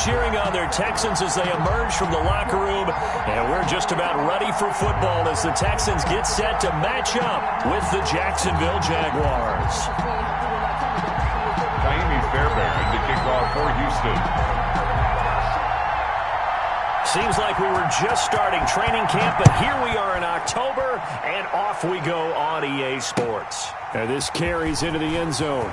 cheering on their Texans as they emerge from the locker room. And we're just about ready for football as the Texans get set to match up with the Jacksonville Jaguars. Fairbairn to kick off for Houston. Seems like we were just starting training camp, but here we are in October, and off we go on EA Sports. And this carries into the end zone.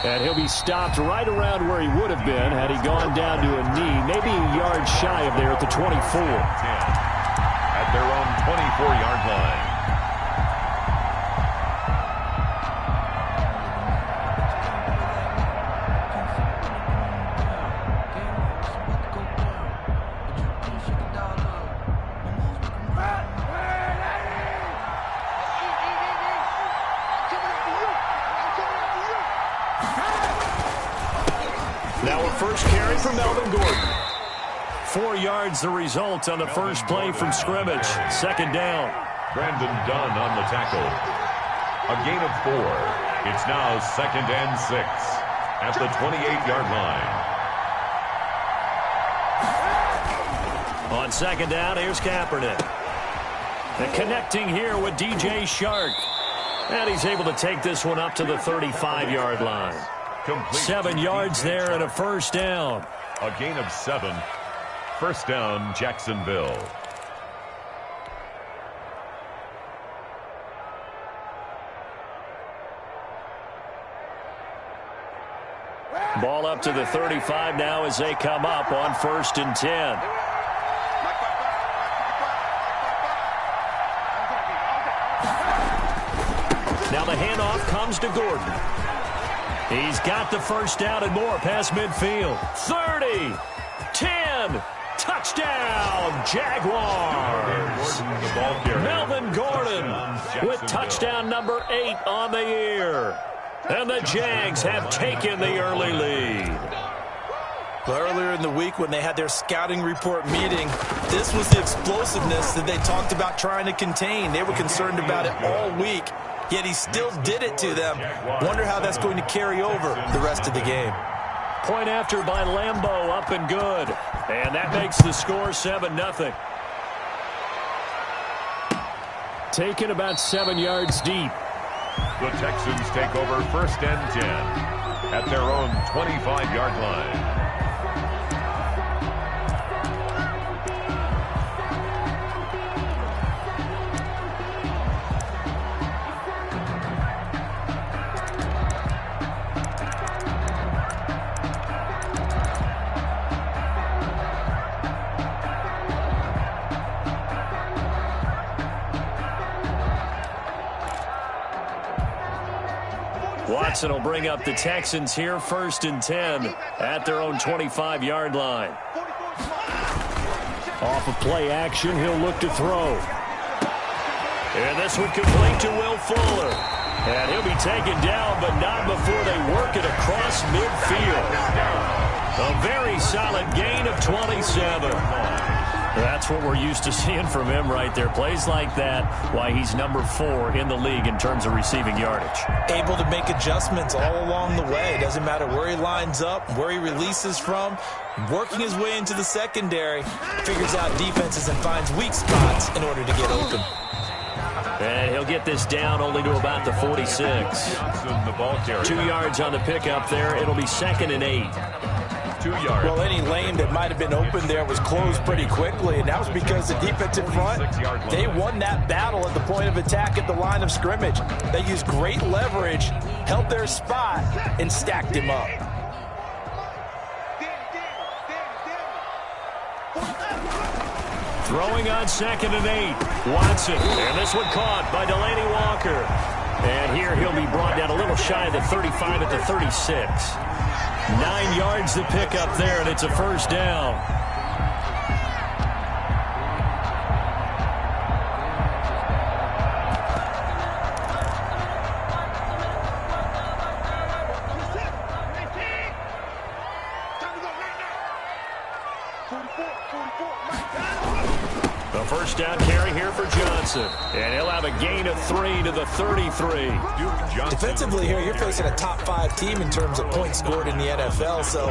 And he'll be stopped right around where he would have been had he gone down to a knee, maybe a yard shy of there at the 24. At their own 24-yard line. First carry for Melvin Gordon. 4 yards the result on the first play from scrimmage. Second down. Brandon Dunn on the tackle. A gain of 4. It's now 2nd and 6 at the 28-yard line. On second down, here's Kaepernick. And connecting here with DJ Shark. And he's able to take this one up to the 35-yard line. 7 yards there and a first down. A gain of 7. First down, Jacksonville. Ball up to the 35 now as they come up on 1st and 10. Now the handoff comes to Gordon. He's got the first down and more past midfield. 30, 10, touchdown, Jaguars. Melvin Gordon with touchdown number 8 on the year. And the Jags have taken the early lead. Well, earlier in the week when they had their scouting report meeting, this was the explosiveness that they talked about trying to contain. They were concerned about it all week. Yet he still did it to them. Wonder how that's going to carry over the rest of the game. Point after by Lambeau, up and good. And that makes the score 7-0. Taken about 7 yards deep. The Texans take over 1st and 10 at their own 25-yard line. Watson will bring up the Texans here, 1st and 10 at their own 25-yard line. Off of play action, he'll look to throw. And this one complete to Will Fuller. And he'll be taken down, but not before they work it across midfield. A very solid gain of 27. That's what we're used to seeing from him right there. Plays like that, why he's number 4 in the league in terms of receiving yardage. Able to make adjustments all along the way. Doesn't matter where he lines up, where he releases from. Working his way into the secondary. Figures out defenses and finds weak spots in order to get open. And he'll get this down only to about the 46. 2 yards on the pickup there. It'll be 2nd and 8. 2 yards. Well, any lane that might have been open there was closed pretty quickly, and that was because the defensive front, they won that battle at the point of attack at the line of scrimmage. They used great leverage, held their spot, and stacked him up. Throwing on 2nd and 8. Watson. And this one caught by Delaney Walker. And here he'll be brought down a little shy of the 35 at the 36. 9 yards to pick up there, and it's a first down. A first down carry here for Johnson. And he'll have a gain of 3 to the 33. Defensively here, you're facing a top 5 team in terms of points scored in the NFL. So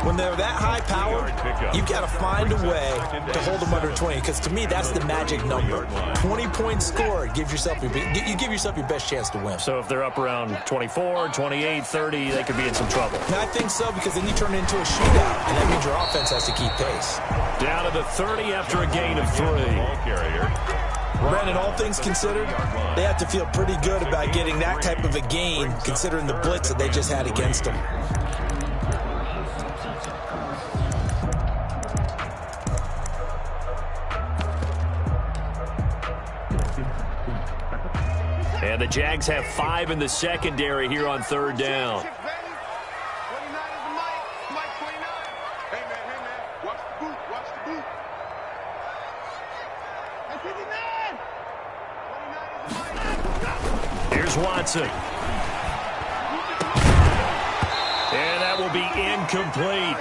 when they're that high power, you've got to find a way to hold them under 20. Because to me, that's the magic number. 20 points scored, you give yourself your best chance to win. So if they're up around 24, 28, 30, they could be in some trouble. And I think so, because then you turn it into a shootout, and that means your offense has to keep pace. Down to the 30 after a gain of 3. Brandon, all things considered, they have to feel pretty good about getting that type of a gain, considering the blitz that they just had against them. And the Jags have 5 in the secondary here on third down. Here's Watson. And that will be incomplete.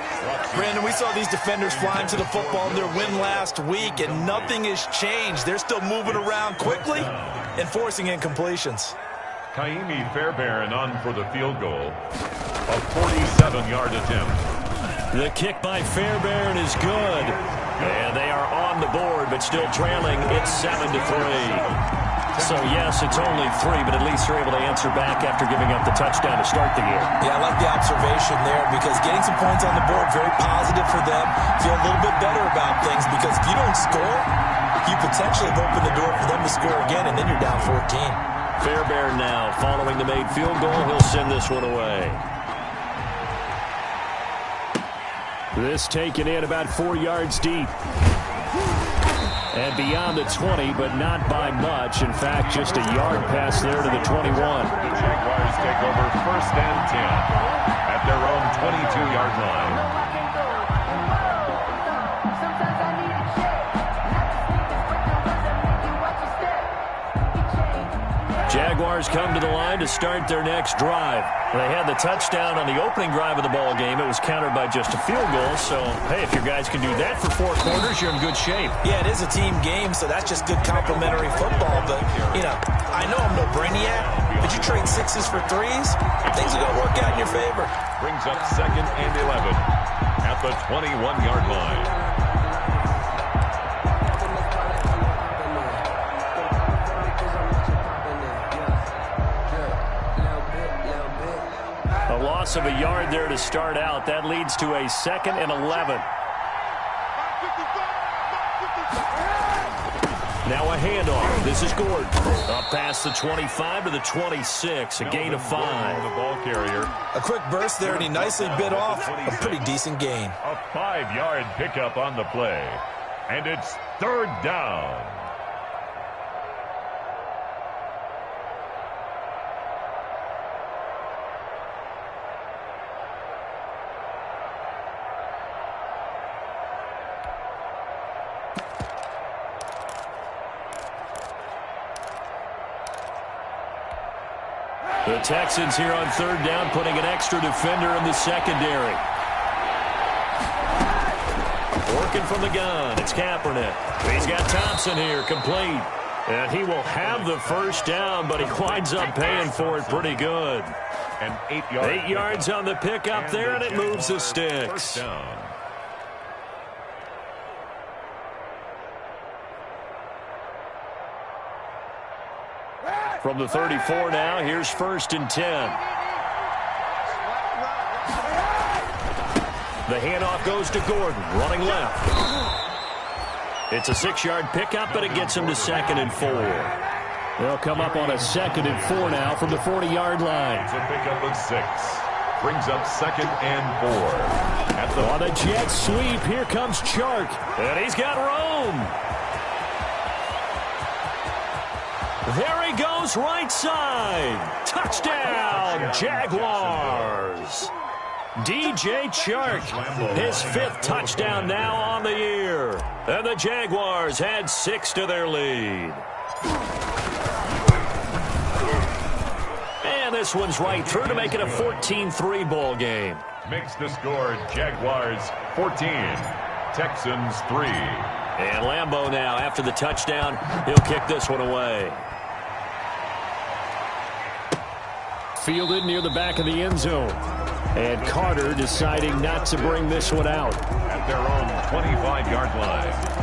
Brandon, we saw these defenders flying to the football in their win last week, and nothing has changed. They're still moving around quickly and forcing incompletions. Kaimi Fairbairn on for the field goal. A 47-yard attempt. The kick by Fairbairn is good. And they are on the board, but still trailing. It's 7-3. So, yes, it's only 3, but at least they're able to answer back after giving up the touchdown to start the year. Yeah, I like the observation there, because getting some points on the board, very positive for them. Feel a little bit better about things, because if you don't score, you potentially have opened the door for them to score again, and then you're down 14. Fairbairn now, following the made field goal, he'll send this one away. This taken in about 4 yards deep. And beyond the 20, but not by much. In fact, just a yard pass there to the 21. The Jaguars take over 1st and 10 at their own 22-yard line. Jaguars come to the line to start their next drive. They had the touchdown on the opening drive of the ball game. It was countered by just a field goal. So, hey, if your guys can do that for 4 quarters, you're in good shape. Yeah, it is a team game, so that's just good complimentary football. But, you know, I know I'm no brainiac, but you trade 6s for 3s, things are going to work out in your favor. Brings up 2nd and 11 at the 21-yard line. Loss of a yard there to start out. That leads to a 2nd and 11. Now a handoff. This is Gordon. Up past the 25 to the 26. A gain of 5. The ball carrier. A quick burst there, and he nicely bit off a pretty decent gain. A 5-yard pickup on the play. And it's 3rd down. The Texans here on 3rd down, putting an extra defender in the secondary. Working from the gun, it's Kaepernick. He's got Thompson here, complete. And he will have the 1st down, but he winds up paying for it pretty good. An 8-yard 8 yards on the pickup there, and it moves the sticks. 1st down. From the 34 now, here's 1st and 10. The handoff goes to Gordon, running left. It's a 6-yard pickup, but it gets him to 2nd and 4. They'll come up on a 2nd and 4 now from the 40-yard line. It's a pickup of 6. Brings up 2nd and 4. On a jet sweep, here comes Chark. And he's got Rome. There he goes, right side. Touchdown, Jaguars. DJ Chark, his 5th touchdown now on the year. And the Jaguars add 6 to their lead. And this one's right through to make it a 14-3 ball game. Makes the score Jaguars 14, Texans 3. And Lambeau now, after the touchdown, he'll kick this one away. Fielded near the back of the end zone. And Carter deciding not to bring this one out. At their own 25-yard line.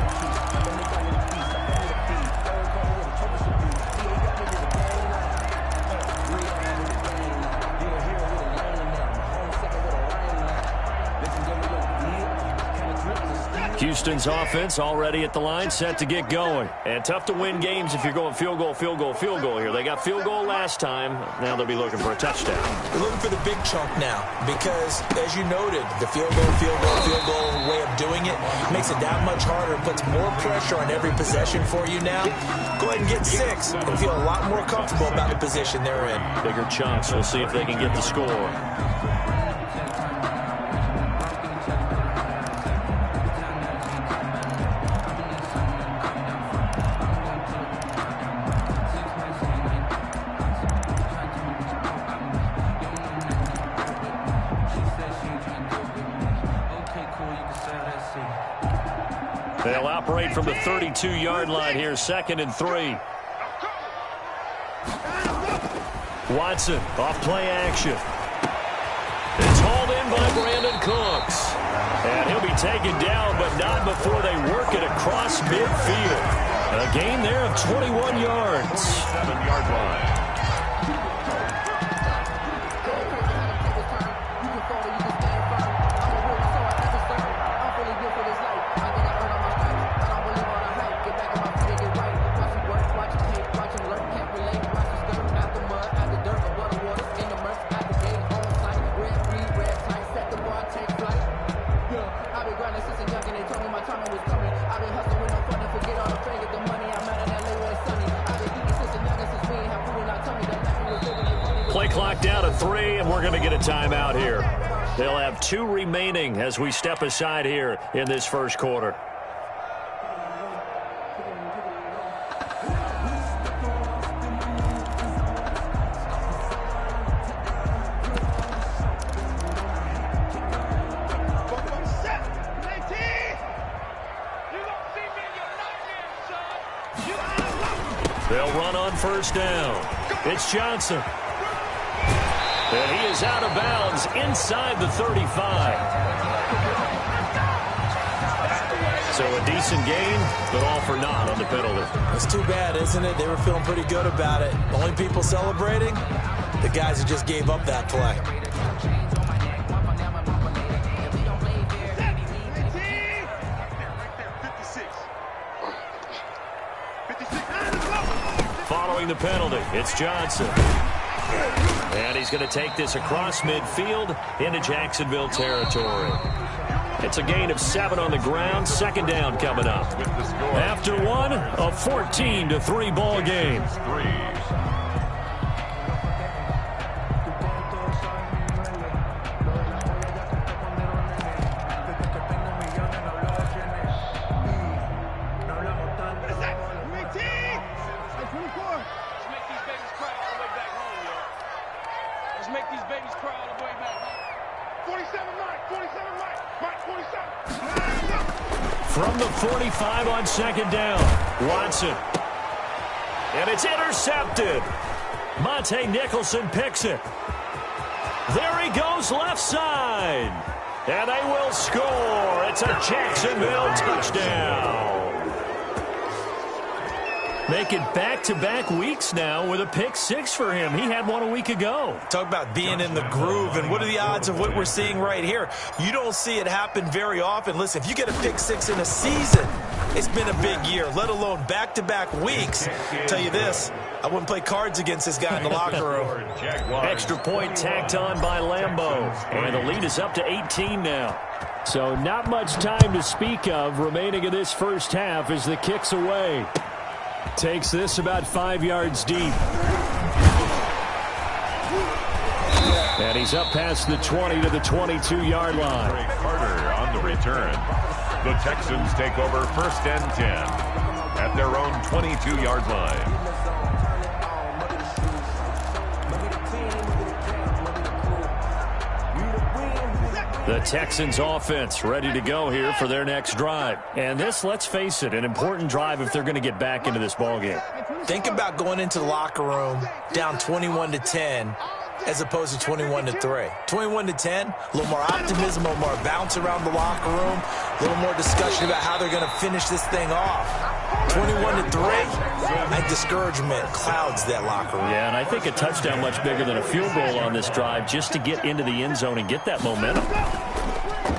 Houston's offense already at the line, set to get going. And tough to win games if you're going field goal, field goal, field goal here. They got field goal last time. Now they'll be looking for a touchdown. They're looking for the big chunk now because, as you noted, the field goal way of doing it makes it that much harder, puts more pressure on every possession for you now. Go ahead and get 6 and feel a lot more comfortable about the position they're in. Bigger chunks. We'll see if they can get the score. They'll operate from the 32-yard line here, 2nd and 3. Watson, off play action. It's hauled in by Brandon Cooks. And he'll be taken down, but not before they work it across midfield. A gain there of 21 yards. 7-yard line. Play clock down to 3, and we're going to get a timeout here. They'll have 2 remaining as we step aside here in this first quarter. They'll run on first down. It's Johnson. And he is out of bounds inside the 35. So a decent gain, but all for naught on the penalty. It's too bad, isn't it? They were feeling pretty good about it. The only people celebrating, the guys who just gave up that play. Following the penalty, it's Johnson. And he's going to take this across midfield into Jacksonville territory. It's a gain of 7 on the ground. 2nd down coming up. After one, a 14-3 ball game. From the 45 on 2nd down, Watson. And it's intercepted. Monte Nicholson picks it. There he goes left side. And they will score. It's a Jacksonville touchdown. Making back-to-back weeks now with a pick 6 for him. He had one a week ago. Talk about being in the groove, and what are the odds of what we're seeing right here? You don't see it happen very often. Listen, if you get a pick 6 in a season, it's been a big year, let alone back-to-back weeks. Tell you this, I wouldn't play cards against this guy in the locker room. Extra point tacked on by Lambeau, and the lead is up to 18 now. So not much time to speak of remaining in this first half as the kick's away. Takes this about 5 yards deep. And he's up past the 20 to the 22-yard line. Carter on the return. The Texans take over 1st and 10 at their own 22-yard line. The Texans offense ready to go here for their next drive. And this, let's face it, an important drive if they're going to get back into this ballgame. Think about going into the locker room down 21-10 as opposed to 21-3. 21-10, a little more optimism, a little more bounce around the locker room, a little more discussion about how they're going to finish this thing off. 21-3, that discouragement clouds that locker room. Yeah, and I think a touchdown much bigger than a field goal on this drive just to get into the end zone and get that momentum.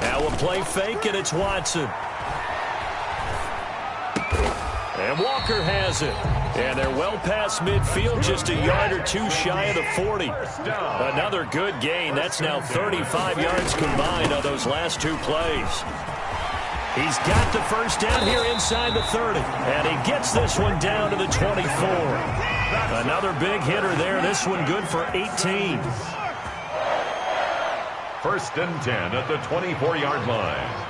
Now a play fake, and it's Watson. And Walker has it. And they're well past midfield, just a yard or two shy of the 40. Another good gain. That's now 35 yards combined on those last two plays. He's got the first down here inside the 30. And he gets this one down to the 24. Another big hitter there. This one good for 18. First and 10 at the 24-yard line.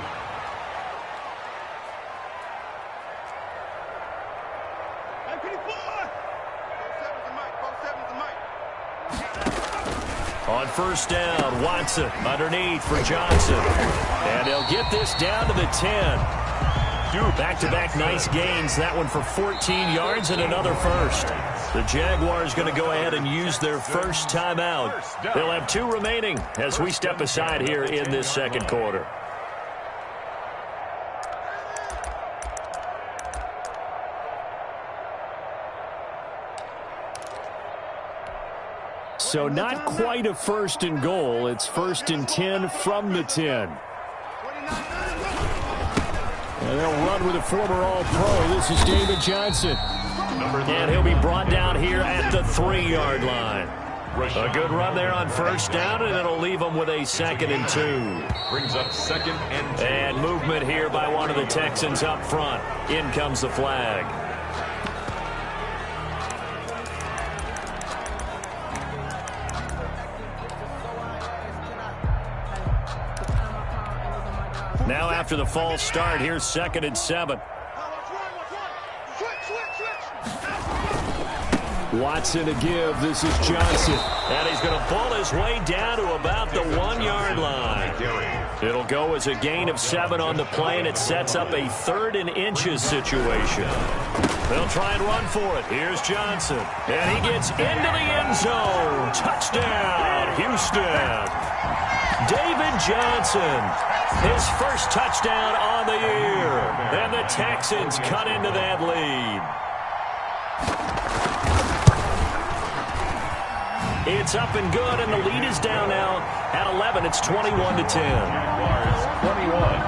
On first down, Watson underneath for Johnson. And they'll get this down to the 10. Back-to-back nice gains. That one for 14 yards and another first. The Jaguars going to go ahead and use their first timeout. They'll have two remaining as we step aside here in this second quarter. So not quite a first and goal. It's first and 10 from the 10. And they'll run with a former All-Pro. This is David Johnson. And he'll be brought down here at the 3-yard line. A good run there on first down, and it'll leave them with a 2nd and 2. Brings up 2nd and 2. And movement here by one of the Texans up front. In comes the flag. Now after the false start, here's 2nd and 7. Watson to give. This is Johnson. And he's going to pull his way down to about the 1-yard line. It'll go as a gain of 7 on the play, and it sets up a 3rd and inches situation. They'll try and run for it. Here's Johnson. And he gets into the end zone. Touchdown, Houston. David Johnson, his first touchdown on the year. And the Texans cut into that lead. It's up and good, and the lead is down now at 11. It's 21-10. 21.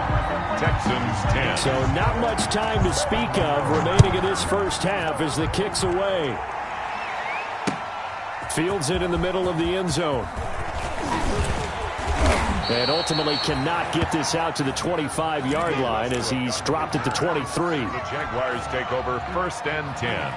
Texans 10. So not much time to speak of remaining in this first half as the kick's away. Fields it in the middle of the end zone. And ultimately cannot get this out to the 25-yard line as he's dropped at the 23. The Jaguars take over 1st and 10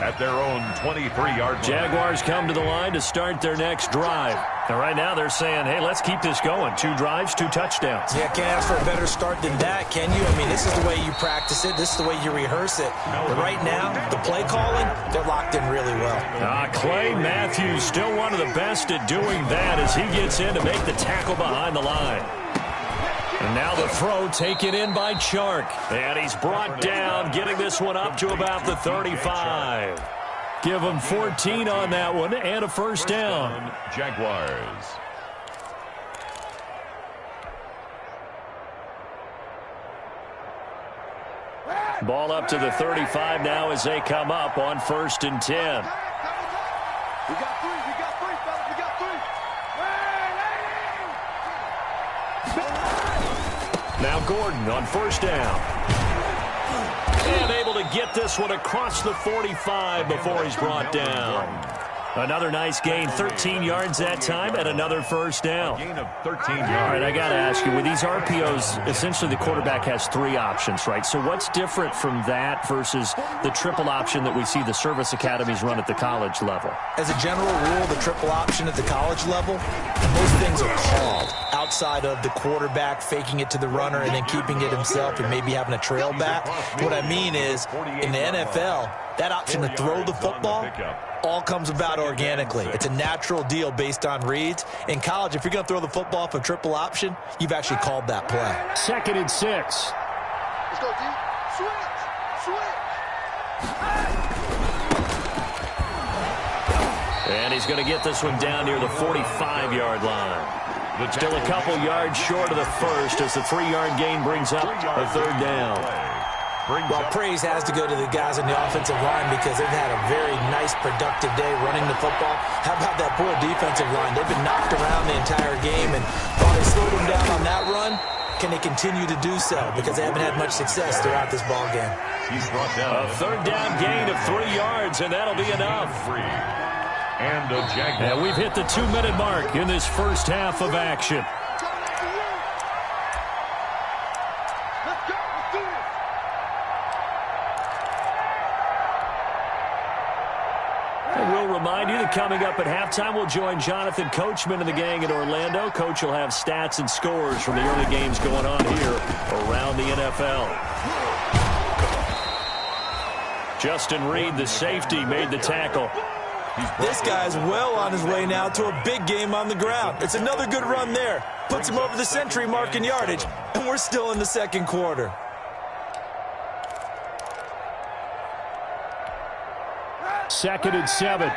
at their own 23-yard line. Jaguars come to the line to start their next drive. And right now they're saying, hey, let's keep this going. 2 drives, 2 touchdowns. Yeah, can't ask for a better start than that, can you? I mean, this is the way you practice it. This is the way you rehearse it. But right now, the play calling, they're locked in really well. Clay Matthews, still one of the best at doing that as he gets in to make the tackle behind the line. And now the throw taken in by Chark. And he's brought down, getting this one up to about the 35. Give him 14 on that one and a first down. Jaguars. Ball up to the 35 now as they come up on 1st and 10. We got 3, fellas, we got 3. Now Gordon on first down. And able to get this one across the 45 before he's brought down. Another nice gain, 13 yards that time, and another first down. Gain of 13 yards. All right, I got to ask you, with these RPOs, essentially the quarterback has 3 options, right? So what's different from that versus the triple option that we see the service academies run at the college level? As a general rule, the triple option at the college level, most things are called outside of the quarterback faking it to the runner and then keeping it himself and maybe having a trail back. What I mean is, in the NFL, that option to throw the football all comes about organically. It's a natural deal based on reads. In college, if you're going to throw the football for triple option, you've actually called that play. 2nd and 6. Let's go, D. Switch. And he's going to get this one down near the 45-yard line. Still a couple yards short of the first as the 3-yard gain brings up a 3rd down. Well, praise has to go to the guys on the offensive line because they've had a very nice, productive day running the football. How about that poor defensive line? They've been knocked around the entire game, and while they slowed them down on that run, can they continue to do so? Because they haven't had much success throughout this ball game. He's brought down a 3rd down gain of 3 yards, and that'll be enough. And a Jaguar. And we've hit the 2-minute mark in this first half of action. And we'll remind you that coming up at halftime, we'll join Jonathan Coachman and the gang in Orlando. Coach will have stats and scores from the early games going on here around the NFL. Justin Reed, the safety, made the tackle. This guy's well on his way now to a big game on the ground. It's another good run there. Puts him over the century mark in yardage, and we're still in the 2nd quarter. Second and 7.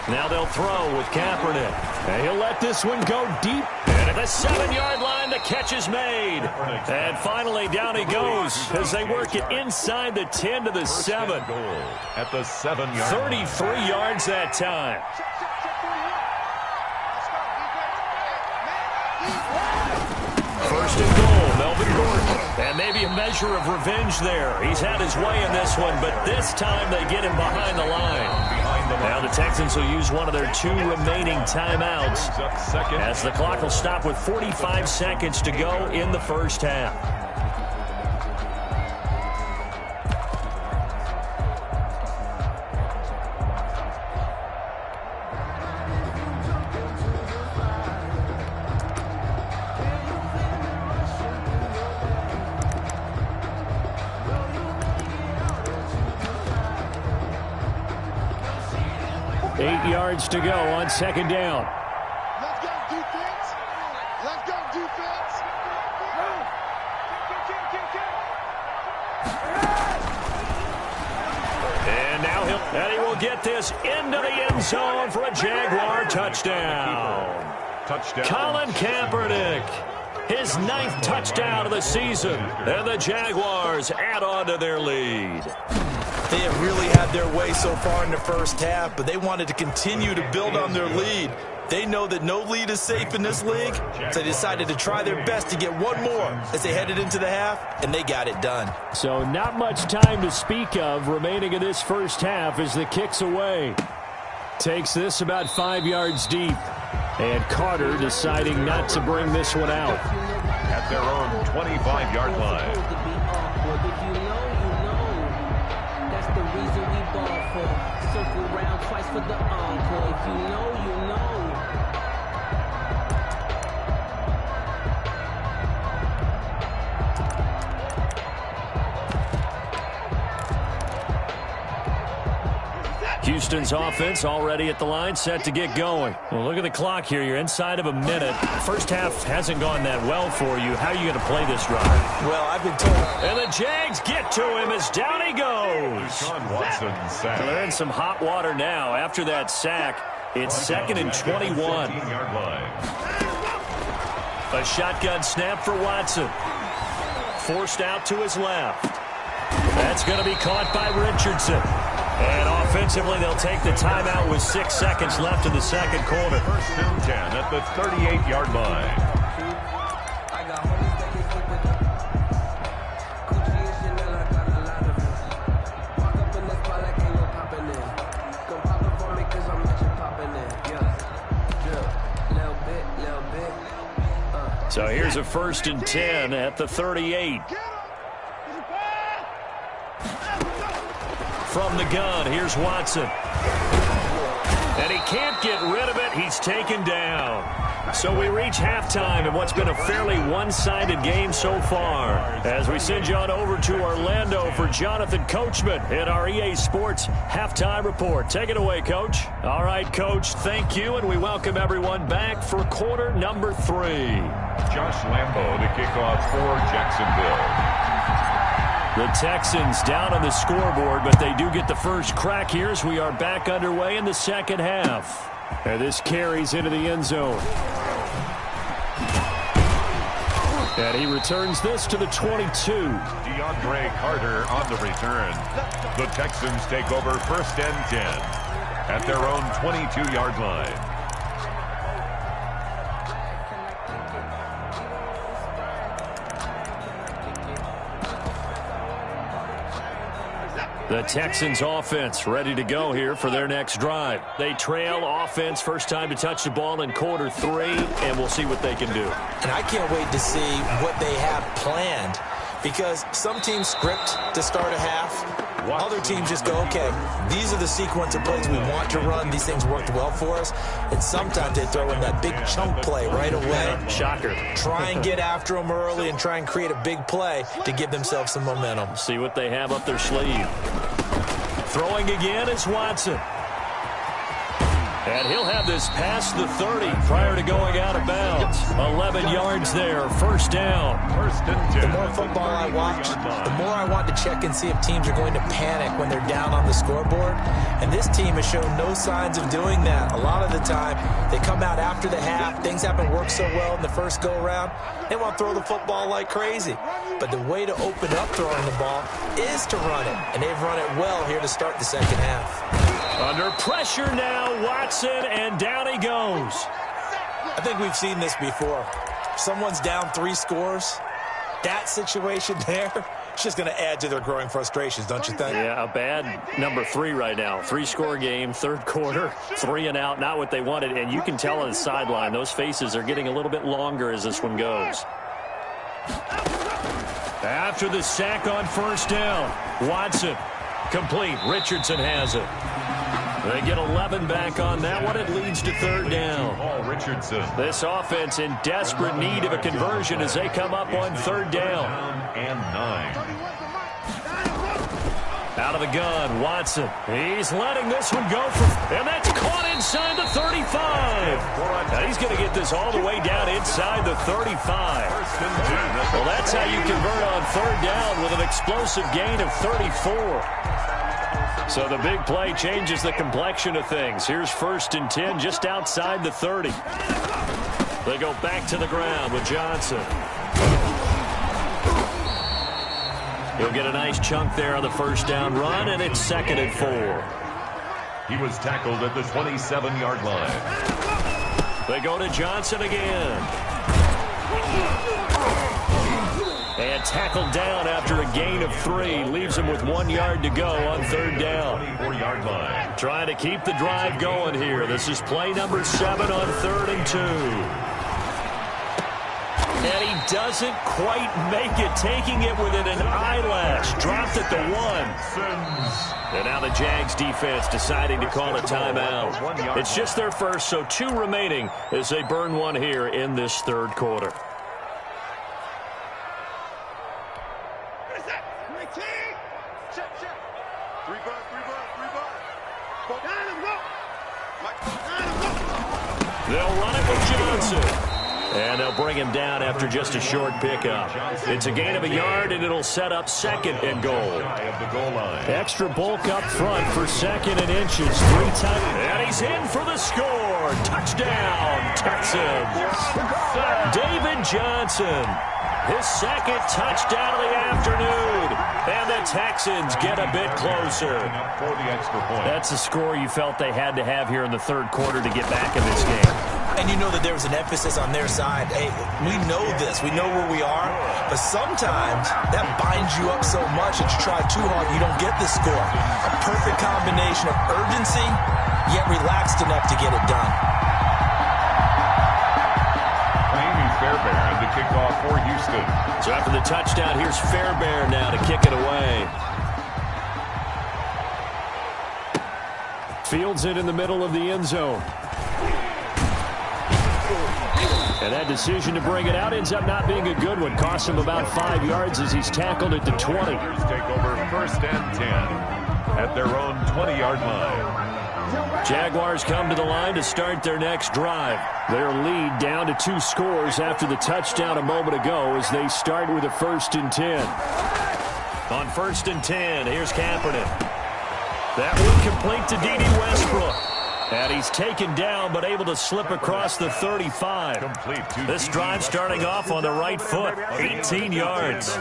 Now they'll throw with Kaepernick. And he'll let this one go deep. And at the 7-yard line, the catch is made. And finally, down he goes as they work it inside the 10 to the 7. At the 7-yard 33 yards that time. First and goal, Melvin Gordon. And maybe a measure of revenge there. He's had his way in this one, but this time they get him behind the line. Now the Texans will use one of their 2 remaining timeouts as the clock will stop with 45 seconds to go in the first half. To go on 2nd down. Let's go, defense. Let's go, defense. And now he will get this into the end zone for a Jaguar touchdown. Colin Kaepernick, his 9th touchdown of the season, and the Jaguars add on to their lead. They have really had their way so far in the first half, but they wanted to continue to build on their lead. They know that no lead is safe in this league, so they decided to try their best to get one more as they headed into the half, and they got it done. So not much time to speak of remaining in this first half as the kick's away. Takes this about 5 yards deep. And Carter deciding not to bring this one out. At their own 25-yard line. The reason we ball for circle round twice for the encore. If you know, you know. Houston's offense already at the line, set to get going. Well, look at the clock here. You're inside of a minute. First half hasn't gone that well for you. How are you going to play this drive? Well, I've been told. And the Jags get to him as down he goes. They're in some hot water now. After that sack, it's 2nd and 21. A shotgun snap for Watson. Forced out to his left. That's going to be caught by Richardson. And offensively, they'll take the timeout with 6 seconds left in the 2nd quarter. 1st and 10 at the 38-yard line. So here's a 1st and 10 at the 38. From the gun, here's Watson. And he can't get rid of it. He's taken down. So we reach halftime in what's been a fairly one-sided game so far. As we send you on over to Orlando for Jonathan Coachman in our EA Sports Halftime Report. Take it away, Coach. All right, Coach, thank you, and we welcome everyone back for quarter number 3. Josh Lambo to kick off for Jacksonville. The Texans down on the scoreboard, but they do get the first crack here as we are back underway in the second half. And this carries into the end zone. And he returns this to the 22. DeAndre Carter on the return. The Texans take over 1st and 10 at their own 22-yard line. The Texans offense ready to go here for their next drive. They trail offense, first time to touch the ball in quarter 3, and we'll see what they can do. And I can't wait to see what they have planned, because some teams script to start a half. Other teams just go, okay, these are the sequence of plays we want to run. These things worked well for us. And sometimes they throw in that big chunk play right away. Shocker. Try and get after them early and try and create a big play to give themselves some momentum. See what they have up their sleeve. Throwing again is Watson. And he'll have this past the 30 prior to going out of bounds. 11 yards there, first down. 1st and 10. The more football I watch, the more I want to check and see if teams are going to panic when they're down on the scoreboard. And this team has shown no signs of doing that. A lot of the time, they come out after the half. Things haven't worked so well in the first go-around. They want to throw the football like crazy. But the way to open up throwing the ball is to run it. And they've run it well here to start the second half. Under pressure now, Watson, and down he goes. I think we've seen this before. Someone's down 3 scores. That situation there, it's just going to add to their growing frustrations, don't you think? Yeah, a bad number 3 right now. 3-score game, third quarter, 3 and out, not what they wanted. And you can tell on the sideline, those faces are getting a little bit longer as this one goes. After the sack on first down, Watson complete. Richardson has it. They get 11 back on that one. It leads to third down. Paul Richardson. This offense in desperate need of a conversion as they come up on third down. And 9. Out of the gun, Watson. He's letting this one go and that's caught inside the 35. Now he's going to get this all the way down inside the 35. Well, that's how you convert on third down with an explosive gain of 34. So the big play changes the complexion of things. Here's 1st and 10 just outside the 30. They go back to the ground with Johnson. He'll get a nice chunk there on the first down run, and it's 2nd and 4. He was tackled at the 27-yard line. They go to Johnson again. And tackled down after a gain of 3. Leaves him with 1 yard to go on third down. 24-yard line. Trying to keep the drive going here. This is play number 7 on 3rd and 2. And he doesn't quite make it, taking it within an eyelash. Dropped at the 1. And now the Jags defense deciding to call a timeout. It's just their first, so 2 remaining as they burn one here in this third quarter. They'll run it with Johnson. And they'll bring him down after just a short pickup. It's a gain of a yard, and it'll set up 2nd and goal. Extra bulk up front for 2nd and inches. 3 times. And he's in for the score. Touchdown, Texans. David Johnson. His 2nd touchdown of the afternoon. And the Texans get a bit closer. That's a score you felt they had to have here in the third quarter to get back in this game. And you know that there was an emphasis on their side. Hey, we know this. We know where we are. But sometimes that binds you up so much that you try too hard, you don't get the score. A perfect combination of urgency, yet relaxed enough to get it done. Fairbairn to kick off for Houston. So after the touchdown, here's Fairbairn now to kick it away. Fields it in the middle of the end zone. And that decision to bring it out ends up not being a good one. Costs him about 5 yards as he's tackled at the 20. Take over 1st and 10 at their own 20-yard line. Jaguars come to the line to start their next drive. Their lead down to 2 scores after the touchdown a moment ago as they start with a 1st and 10. On 1st and 10, here's Kaepernick. That one complete to D.D. Westbrook. And he's taken down but able to slip across the 35. This drive starting off on the right foot, 18 yards.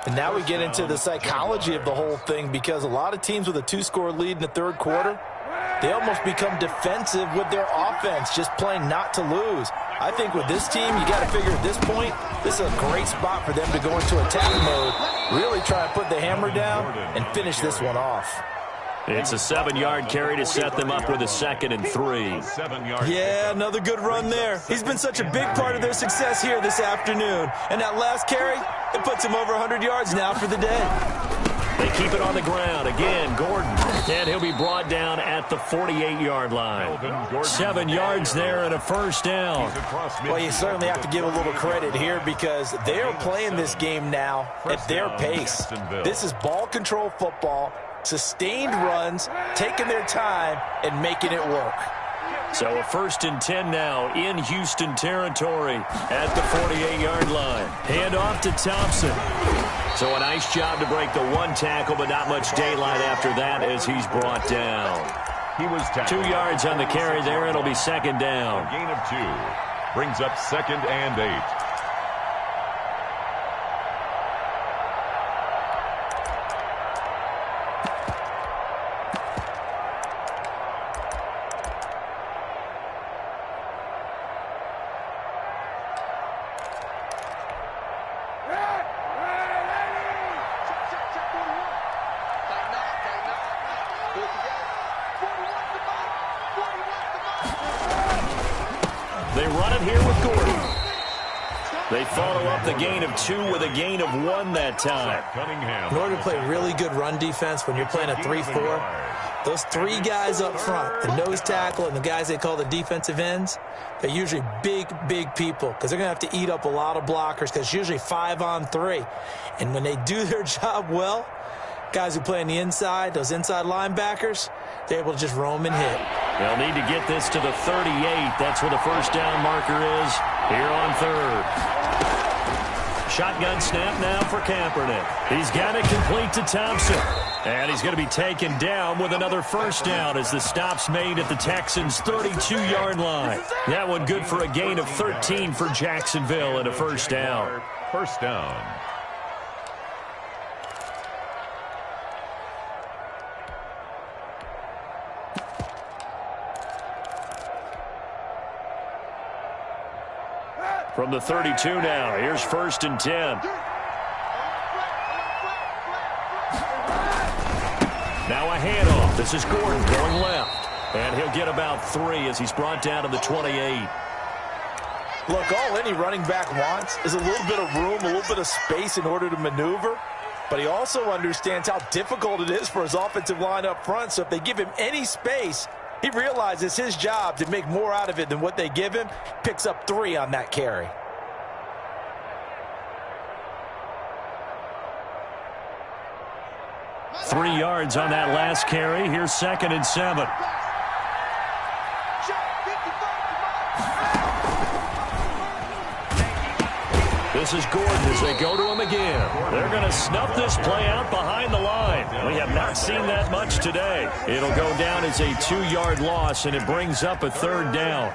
And now we get into the psychology of the whole thing, because a lot of teams with a 2-score lead in the 3rd quarter, they almost become defensive with their offense, just playing not to lose. I think with this team, you got to figure at this point, this is a great spot for them to go into attack mode, really try and put the hammer down and finish this one off. It's a 7-yard carry to set them up with a 2nd and 3. Yeah, another good run there. He's been such a big part of their success here this afternoon. And that last carry, it puts him over 100 yards now for the day. They keep it on the ground. Again, Gordon. And he'll be brought down at the 48-yard line. 7 yards there and a 1st down. Well, you certainly have to give a little credit here, because they are playing this game now at their pace. This is ball control football. Sustained runs, taking their time, and making it work. So a 1st and 10 now in Houston territory at the 48-yard line. Hand off to Thompson. So a nice job to break the 1 tackle, but not much daylight after that as he's brought down. He was 2 yards on the carry there. It'll be 2nd down. A gain of 2 brings up 2nd and 8. They run it here with Gordon. They follow up the gain of 2 with a gain of 1 that time. In order to play really good run defense when you're playing a 3-4, those 3 guys up front, the nose tackle and the guys they call the defensive ends, they're usually big people, because they're going to have to eat up a lot of blockers, because it's usually 5-on-3. And when they do their job well, guys who play on the inside, those inside linebackers, they're able to just roam and hit. They'll need to get this to the 38. That's where the 1st down marker is here on 3rd. Shotgun snap now for Kaepernick. He's got it complete to Thompson. And he's going to be taken down with another 1st down as the stop's made at the Texans' 32-yard line. That one good for a gain of 13 for Jacksonville and a 1st down. 1st down. From the 32 now, here's 1st and 10. Now a handoff. This is Gordon going left. And he'll get about 3 as he's brought down to the 28. Look, all any running back wants is a little bit of room, a little bit of space in order to maneuver. But he also understands how difficult it is for his offensive line up front. So if they give him any space, he realizes his job to make more out of it than what they give him. Picks up 3 on that carry. Three yards on that last carry. Here's 2nd and 7. This is Gordon as they go to him again. They're going to snuff this play out behind the line. We have not seen that much today. It'll go down as a 2-yard loss, and it brings up a 3rd down.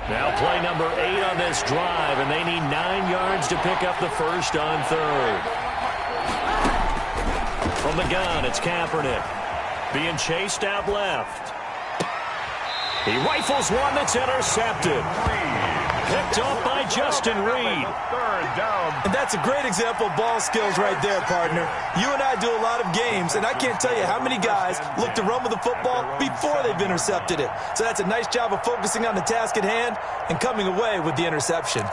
Now play number 8 on this drive, and they need 9 yards to pick up the 1st on 3rd. From the gun, it's Kaepernick. Being chased out left. He rifles one that's intercepted. Picked off by Justin Reed. 3rd down. And that's a great example of ball skills right there, partner. You and I do a lot of games, and I can't tell you how many guys look to run with the football before they've intercepted it. So that's a nice job of focusing on the task at hand and coming away with the interception.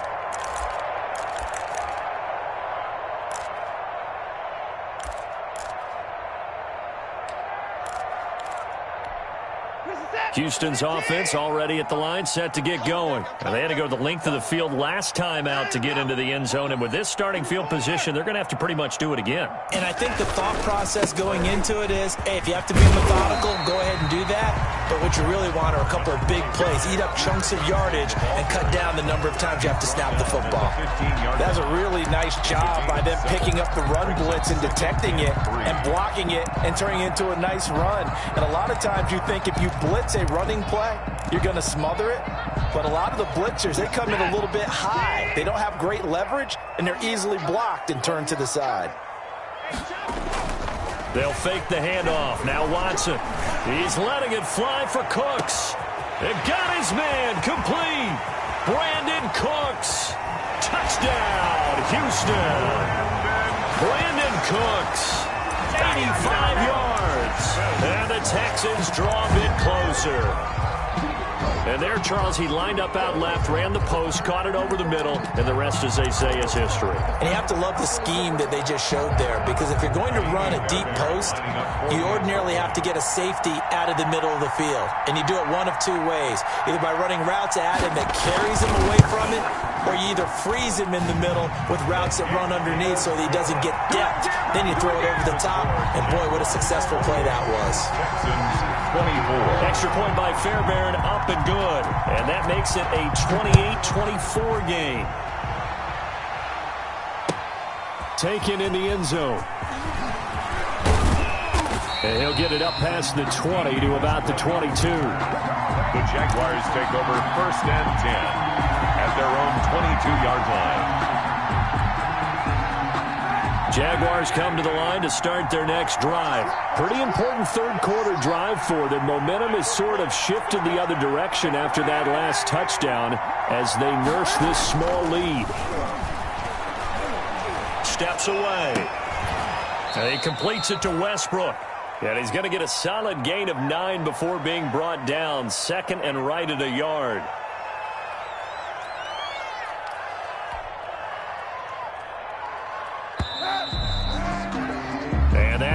Houston's offense already at the line, set to get going. And they had to go the length of the field last time out to get into the end zone. And with this starting field position, they're going to have to pretty much do it again. And I think the thought process going into it is, hey, if you have to be methodical, go ahead and do that. But what you really want are a couple of big plays. Eat up chunks of yardage and cut down the number of times you have to snap the football. That was a really nice job by them picking up the run blitz and detecting it and blocking it and turning it into a nice run. And a lot of times you think if you blitz a running play, you're going to smother it. But a lot of the blitzers, they come in a little bit high. They don't have great leverage, and they're easily blocked and turned to the side. They'll fake the handoff. Now Watson. He's letting it fly for Cooks. And got his man complete. Brandon Cooks. Touchdown, Houston. Brandon Cooks. 85 yards. And the Texans draw a bit closer. And there, Charles, he lined up out left, ran the post, caught it over the middle, and the rest, as they say, is history. And you have to love the scheme that they just showed there, because if you're going to run a deep post, you ordinarily have to get a safety out of the middle of the field. And you do it one of two ways, either by running routes at him that carries him away from it, or you either freeze him in the middle with routes that run underneath so that he doesn't get depth. Then you throw it over the top, and boy, what a successful play that was. Texans 24. Extra point by Fairbairn, up and good. And that makes it a 28-24 game. Taken in the end zone. And he'll get it up past the 20 to about the 22. The Jaguars take over 1st and 10 at their own 22-yard line. Jaguars come to the line to start their next drive. Pretty important third-quarter drive for them. Momentum has sort of shifted the other direction after that last touchdown as they nurse this small lead. Steps away. And he completes it to Westbrook. And he's going to get a solid gain of 9 before being brought down. 2nd and right at a yard.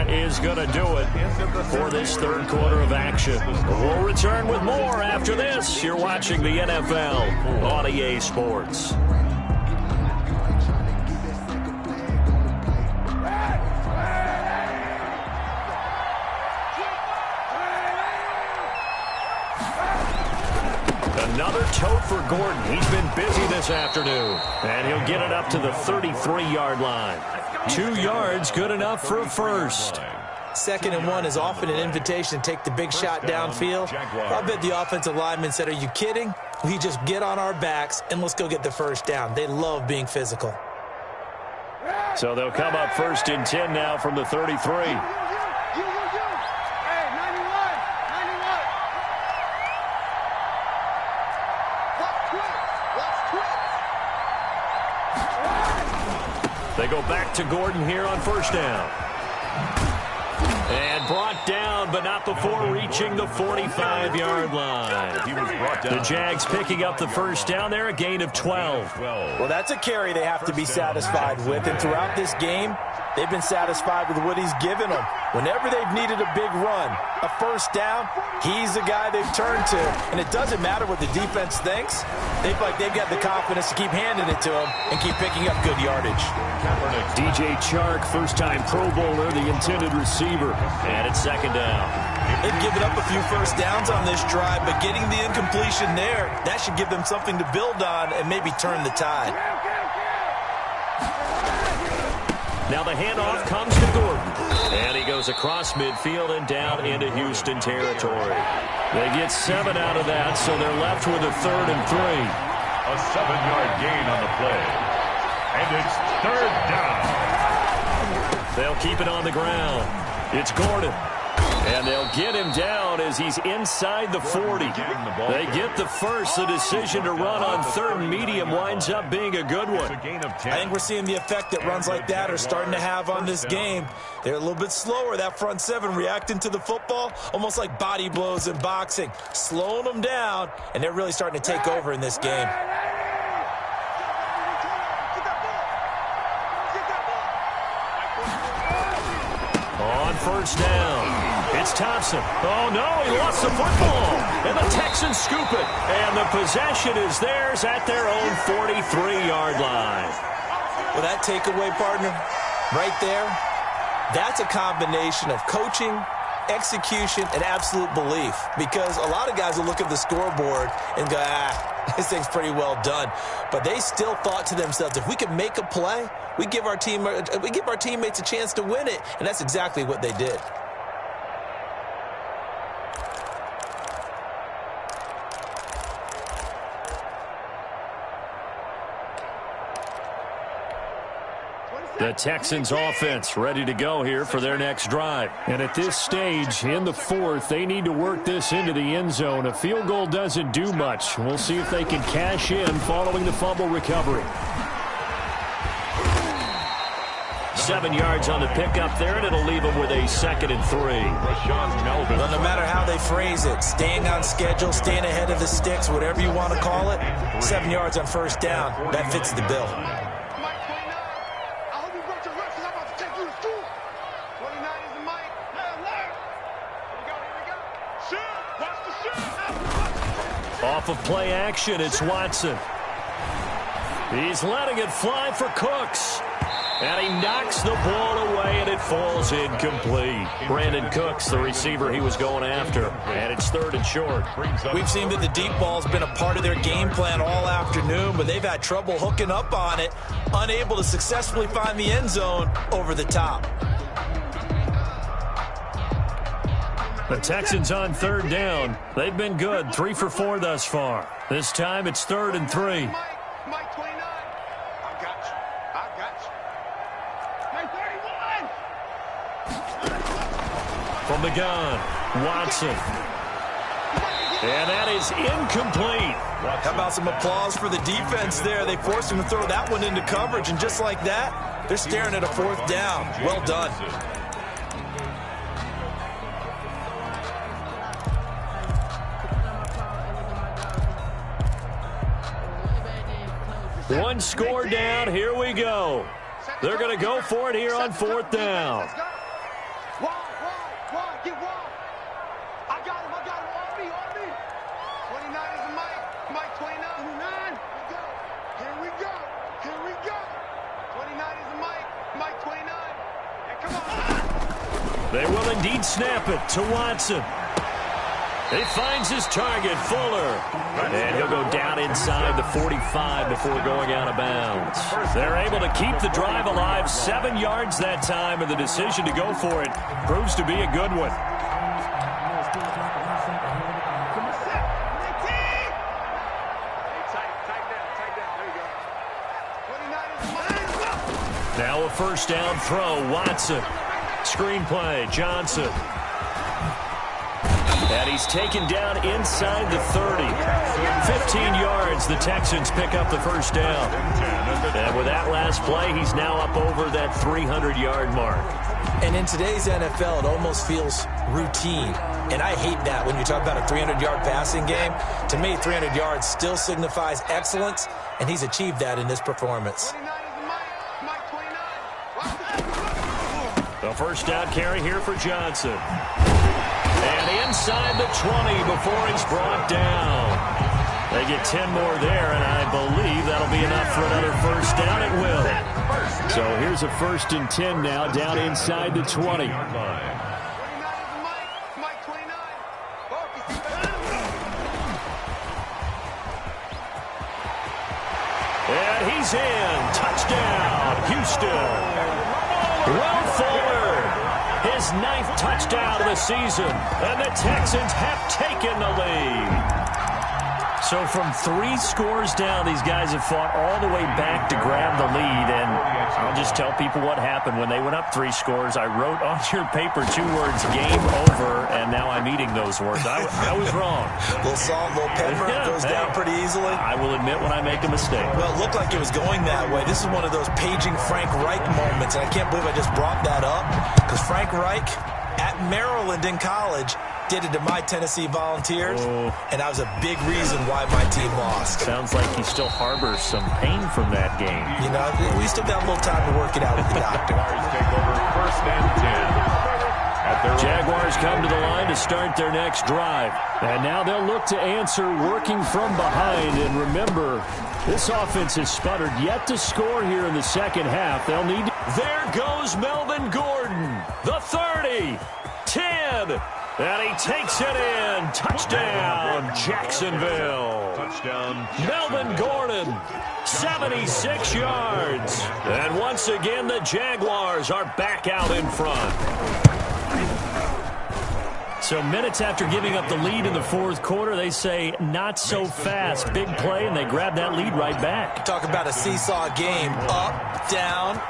Is going to do it for this third quarter of action. We'll return with more after this. You're watching the NFL on EA Sports. Another tote for Gordon. He's been busy this afternoon. And he'll get it up to the 33-yard line. 2 yards, good enough for a first. 2nd and 1 is often an invitation to take the big shot downfield. I bet the offensive lineman said, are you kidding? We just get on our backs and let's go get the first down. They love being physical. So they'll come up 1st and 10 now from the 33. They go back to Gordon here on 1st down. And brought down, but not before reaching the 45-yard line. He was brought down. The Jags picking up the first down there, a gain of 12. Well, that's a carry they have to be satisfied with. And throughout this game, they've been satisfied with what he's given them. Whenever they've needed a big run, a first down, he's the guy they've turned to. And it doesn't matter what the defense thinks. They've got the confidence to keep handing it to him and keep picking up good yardage. DJ Chark, first-time Pro Bowler, the intended receiver. And it's 2nd down. They've given up a few first downs on this drive, but getting the incompletion there, that should give them something to build on and maybe turn the tide. Now the handoff comes to Gordon. And he goes across midfield and down into Houston territory. They get 7 out of that, so they're left with a 3rd and 3. A 7-yard gain on the play. And it's 3rd down. They'll keep it on the ground. It's Gordon. And they'll get him down as he's inside the 40. They get the first. The decision to run on 3rd and medium winds up being a good one. I think we're seeing the effect that runs like that are starting to have on this game. They're a little bit slower, that front 7, reacting to the football, almost like body blows in boxing, slowing them down, and they're really starting to take over in this game. On 1st down, It's Thompson. Oh, no, he lost the football. And the Texans scoop it. And the possession is theirs at their own 43-yard line. Well, that takeaway, partner, right there, that's a combination of coaching, execution, and absolute belief. Because a lot of guys will look at the scoreboard and go, this thing's pretty well done. But they still thought to themselves, if we could make a play, we give our teammates a chance to win it. And that's exactly what they did. The Texans offense ready to go here for their next drive. And at this stage, in the fourth, they need to work this into the end zone. A field goal doesn't do much. We'll see if they can cash in following the fumble recovery. 7 yards on the pickup there, and it'll leave them with a 2nd and 3. Well, no matter how they phrase it, staying on schedule, staying ahead of the sticks, whatever you want to call it, 7 yards on first down, that fits the bill. Off of play action, it's Watson. He's letting it fly for Cooks. And he knocks the ball away, and it falls incomplete. Brandon Cooks, the receiver he was going after. And it's 3rd and short. We've seen that the deep ball's been a part of their game plan all afternoon, but they've had trouble hooking up on it, unable to successfully find the end zone over the top. The Texans on 3rd down. They've been good, 3 for 4 thus far. This time it's 3rd and 3. From the gun, Watson. And that is incomplete. How about some applause for the defense there? They forced him to throw that one into coverage, and just like that, they're staring at a 4th down. Well done. One score down. Here we go. They're going to go for it here on 4th down. Get wide. I got him. On me. 29 is the Mike 29. 29. Here we go. 29 is the Mike 29. And come on. They will indeed snap it to Watson. He finds his target, Fuller. And he'll go down inside the 45 before going out of bounds. They're able to keep the drive alive, 7 yards that time, and the decision to go for it proves to be a good one. Now a 1st down throw, Watson. Screenplay, Johnson. And he's taken down inside the 30. 15 yards, the Texans pick up the 1st down. And with that last play, he's now up over that 300-yard mark. And in today's NFL, it almost feels routine. And I hate that when you talk about a 300-yard passing game. To me, 300 yards still signifies excellence, and he's achieved that in this performance. The 1st down carry here for Johnson. And inside the 20 before he's brought down. They get 10 more there, and I believe that'll be enough for another 1st down. It will. So here's a 1st and 10 now down inside the 20. And he's in. Touchdown, Houston. Will Fuller. His 9th touchdown of the season, and the Texans have taken the lead. So from 3 scores down, these guys have fought all the way back to grab the lead, and I'll just tell people what happened when they went up 3 scores. I wrote on your paper 2 words, game over, and now I'm eating those words. I was wrong. A little salt, a little pepper, goes down pretty easily. I will admit when I make a mistake. Well, it looked like it was going that way. This is one of those paging Frank Reich moments, and I can't believe I just brought that up, because Frank Reich at Maryland in college did it to my Tennessee Volunteers, and that was a big reason why my team lost. Sounds like he still harbors some pain from that game. You know, we still got a little time to work it out with the doctor. Take over 1st and 10. Jaguars come to the line to start their next drive. And now they'll look to answer working from behind. And remember, this offense has sputtered yet to score here in the second half. They'll need to... There goes Melvin Gordon. The 30, 10, and he takes it in. Touchdown, Jacksonville. Touchdown, Melvin Gordon, 76 yards. And once again, the Jaguars are back out in front. So minutes after giving up the lead in the fourth quarter, they say not so fast. Big play, and they grab that lead right back. Talk about a seesaw game. Up, down.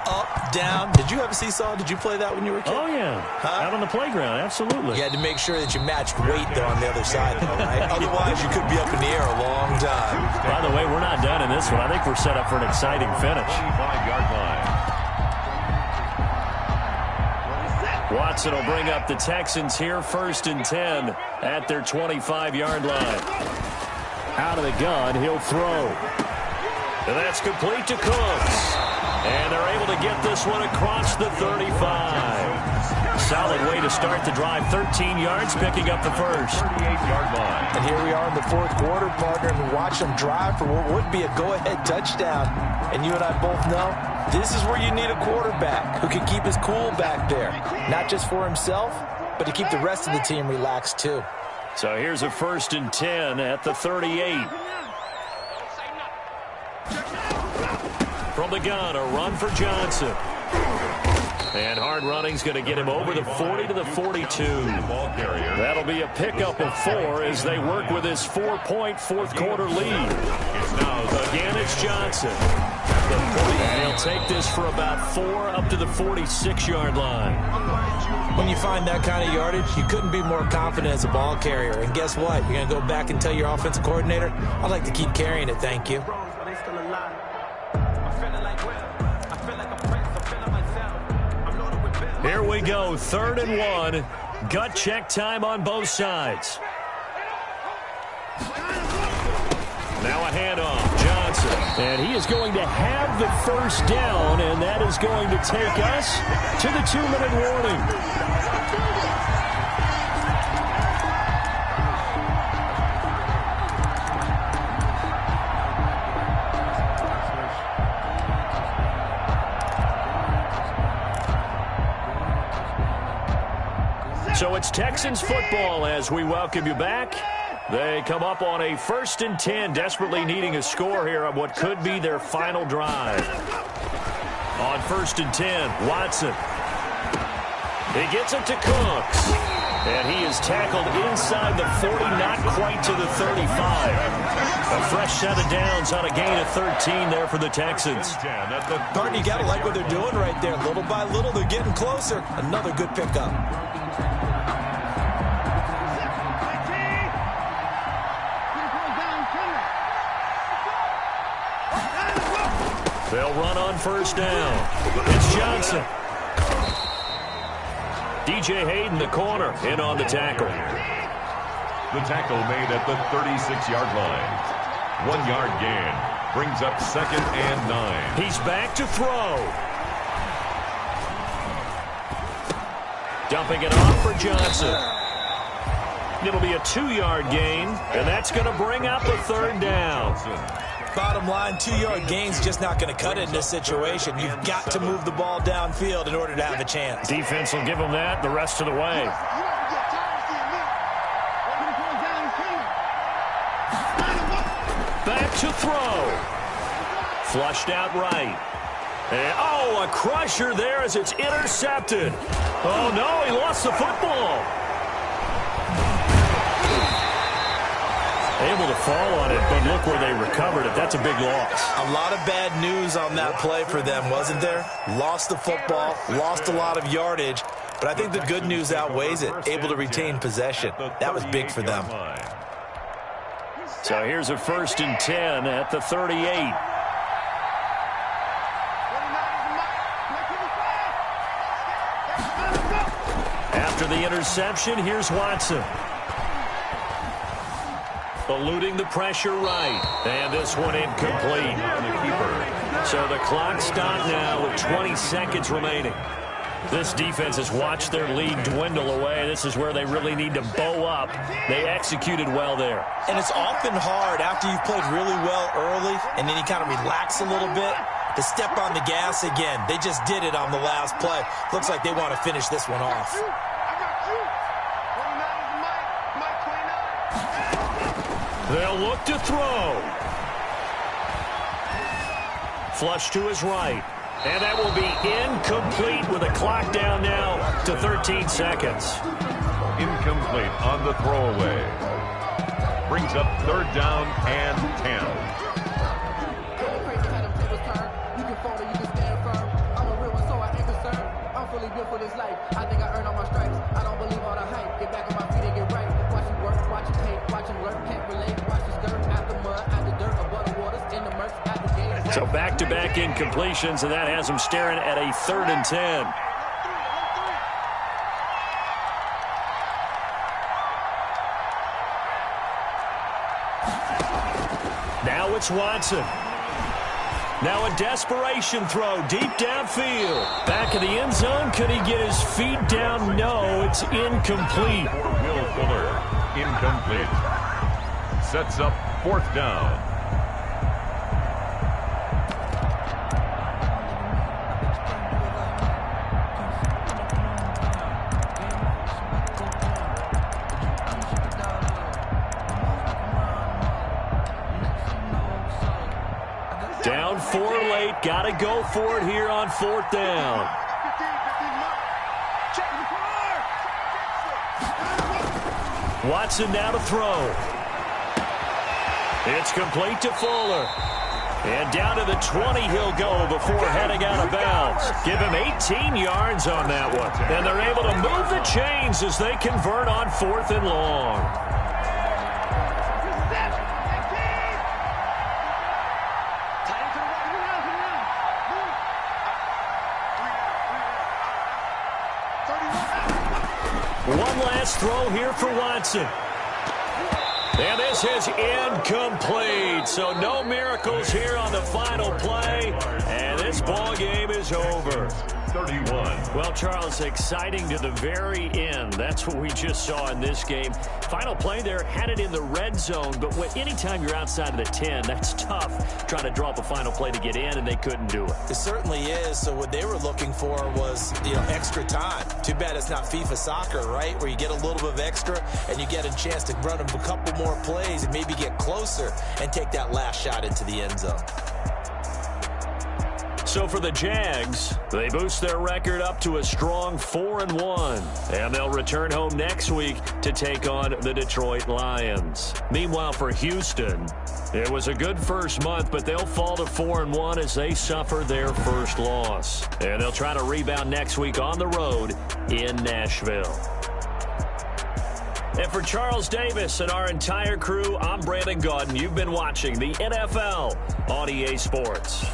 Did you have a seesaw? Did you play that when you were a kid? Oh, yeah. Out on the playground, absolutely. You had to make sure that you matched weight, though, on the other side, though, right? Otherwise, you could be up in the air a long time. By the way, we're not done in this one. I think we're set up for an exciting finish. 25-yard line. Watson will bring up the Texans here, 1st and 10 at their 25-yard line. Out of the gun, he'll throw. And that's complete to Cooks. And they're able to get this one across the 35. Solid way to start the drive. 13 yards, picking up the first. 38-yard line. And here we are in the fourth quarter, partner, and watch them drive for what would be a go-ahead touchdown. And you and I both know this is where you need a quarterback who can keep his cool back there. Not just for himself, but to keep the rest of the team relaxed, too. So here's a 1st and 10 at the 38. From the gun, a run for Johnson. And hard running's going to get him over the 40 to the 42. That'll be a pickup of 4 as they work with his 4-point fourth quarter lead. Again, it's Johnson. And he'll take this for about 4 up to the 46-yard line. When you find that kind of yardage, you couldn't be more confident as a ball carrier. And guess what? You're going to go back and tell your offensive coordinator, I'd like to keep carrying it, thank you. Here we go, 3rd and 1. Gut check time on both sides. Now a handoff, Johnson. And he is going to have the first down, and that is going to take us to the 2-minute warning. So it's Texans football as we welcome you back. They come up on a 1st and 10, desperately needing a score here on what could be their final drive. On 1st and 10, Watson. He gets it to Cooks. And he is tackled inside the 40, not quite to the 35. A fresh set of downs on a gain of 13 there for the Texans. Martin, you got to like what they're doing right there. Little by little, they're getting closer. Another good pickup. They'll run on 1st down. It's Johnson. DJ Hayden, the corner, in on the tackle. The tackle made at the 36-yard line. 1-yard gain brings up 2nd and 9. He's back to throw. Dumping it off for Johnson. It'll be a 2-yard gain, and that's going to bring up a 3rd down. Bottom line, 2-yard gain's just not going to cut it in this situation. You've got to move the ball downfield in order to have a chance. Defense will give them that the rest of the way. Back to throw. Flushed out right. And, a crusher there as it's intercepted. Oh, no, he lost the football. Able to fall on it, but look where they recovered it. That's a big loss. A lot of bad news on that play for them, wasn't there? Lost the football, lost a lot of yardage, but I think the good news outweighs it. Able to retain possession. That was big for them. So here's a 1st and 10 at the 38. After the interception, here's Watson. Eluding the pressure right. And this one incomplete. So the clock stopped now with 20 seconds remaining. This defense has watched their lead dwindle away. This is where they really need to bow up. They executed well there. And it's often hard after you've played really well early and then you kind of relax a little bit to step on the gas again. They just did it on the last play. Looks like they want to finish this one off. They'll look to throw. Flush to his right. And that will be incomplete with a clock down now to 13 seconds. Incomplete on the throwaway. Brings up 3rd down and 10. For this life, I think I earned all my stripes. I don't believe all the hype. Get back on my feet and get right. Watch it work, watch it tape, watch it work. Can't relate. Watch the skirt out the mud, out the dirt, above the waters, in the murk, out the gate. So back-to-back incompletions, and that has them staring at a 3rd and 10. Now it's Watson. Now a desperation throw deep downfield. Back in the end zone. Could he get his feet down? No, it's incomplete. Will Fuller, incomplete. Sets up 4th down. Down 4 late. Got to go for it here on 4th down. Watson now to throw. It's complete to Fuller. And down to the 20 he'll go before heading out of bounds. Give him 18 yards on that one. And they're able to move the chains as they convert on 4th and long. One last throw here for Watson. And this is incomplete. So no miracles here on the final play. And this ball game is over. 31. Well, Charles, exciting to the very end. That's what we just saw in this game. Final play there, had it in the red zone. But anytime you're outside of the 10, that's tough trying to draw up a final play to get in, and they couldn't do it. It certainly is. So what they were looking for was, extra time. Too bad it's not FIFA soccer, right? Where you get a little bit of extra and you get a chance to run a couple more plays and maybe get closer and take that last shot into the end zone. So for the Jags, they boost their record up to a strong 4-1. And they'll return home next week to take on the Detroit Lions. Meanwhile, for Houston, it was a good first month, but they'll fall to 4-1 as they suffer their first loss. And they'll try to rebound next week on the road in Nashville. And for Charles Davis and our entire crew, I'm Brandon Gaudin. You've been watching the NFL on EA Sports.